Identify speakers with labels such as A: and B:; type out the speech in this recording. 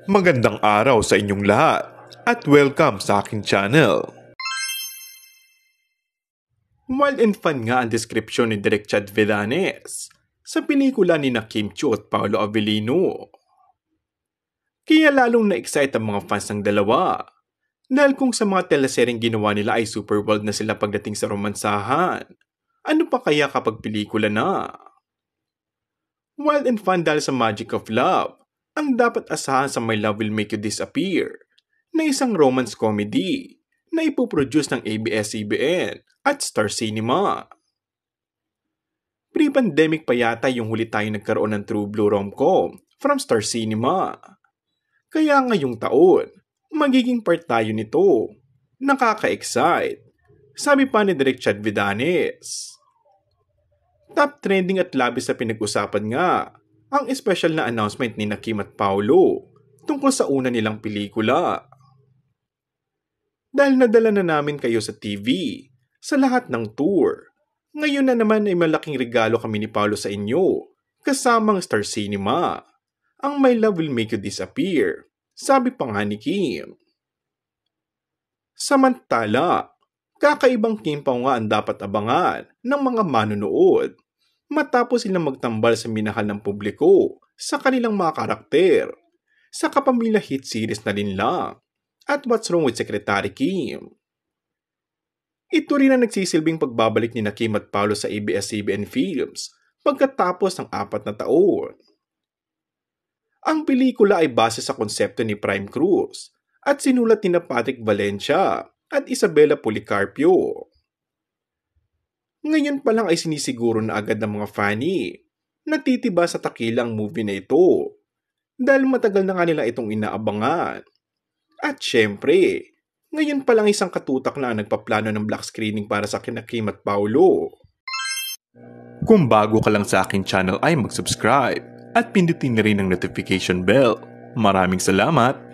A: Magandang araw sa inyong lahat at welcome sa aking channel. Wild and fun nga ang description ni Direk Chad Villanes sa pelikula ni Kim Chiu at Paolo Avellino. Kaya lalong na-excite ang mga fans ng dalawa dahil kung sa mga teleseryeng ginawa nila ay super wild na sila pagdating sa romansahan, ano pa kaya kapag pelikula na? Wild and fun dahil sa magic of love ang dapat asahan sa My Love Will Make You Disappear na isang romance comedy na ipoproduce ng ABS-CBN at Star Cinema. Pre-pandemic pa yata yung huli tayo nagkaroon ng True Blue rom-com from Star Cinema. Kaya ngayong taon, magiging part tayo nito. Nakaka-excite. Sabi pa ni Direk Chad Villanes. Top trending at labis na pinag-usapan nga ang special na announcement ni Kim at Paolo tungkol sa una nilang pelikula. Dahil nadala na namin kayo sa TV, sa lahat ng tour, ngayon na naman ay malaking regalo kami ni Paolo sa inyo, kasamang Star Cinema, ang My Love Will Make You Disappear, sabi pa nga ni Kim. Samantala, kakaibang Kim pa nga ang dapat abangan ng mga manonood matapos silang magtambal sa minahal ng publiko sa kanilang mga karakter sa kapamilya hit series na rin lang at What's Wrong with Secretary Kim. Ito rin ang nagsisilbing pagbabalik ni Kim at Paolo sa ABS-CBN Films pagkatapos ng 4 na taon. Ang pelikula ay base sa konsepto ni Prime Cruz at sinulat ni Patrick Valencia at Isabella Policarpio. Ngayon pa lang ay sinisiguro na agad ng mga fani na titiba sa takila ang movie na ito dahil matagal na nga nila itong inaabangan. At syempre, ngayon pa lang isang katutak na nagpaplano ng black screening para sa Kim at Paolo. Kung bago ka lang sa aking channel ay mag-subscribe at pindutin na rin ang notification bell. Maraming salamat!